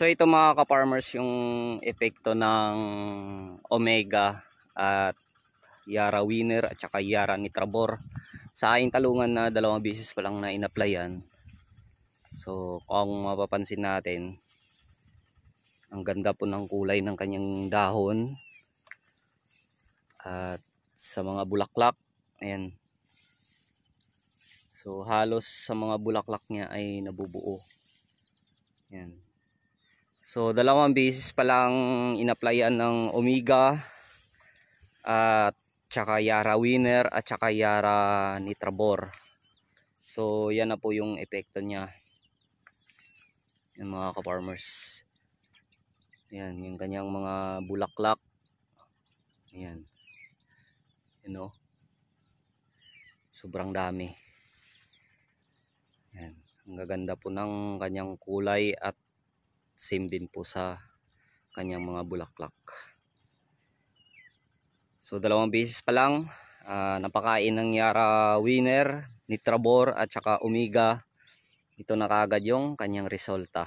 So ito mga ka-farmers yung epekto ng Omega at Yara Winner at saka Yara Nitrabor sa aking talungan na 2 beses pa lang na in-applyan. So kung mapapansin natin, ang ganda po ng kulay ng kanyang dahon at sa mga bulaklak. Ayan. So halos sa mga bulaklak niya ay nabubuo. Ayan. So 2 beses pa lang in-applyan ng Omega at saka Yara Winner at saka Yara Nitrabor. So yan na po yung epekto niya. Yan mga ka-farmers. Yan yung kanyang mga bulaklak. Ayan. You know, sobrang dami. Yan. Ang gaganda po ng kanyang kulay at same din po sa kanyang mga bulaklak. So 2 beses pa lang napakain ng Yara Winner, Nitrabor at saka Omega. Ito na kaagad yung kanyang resulta.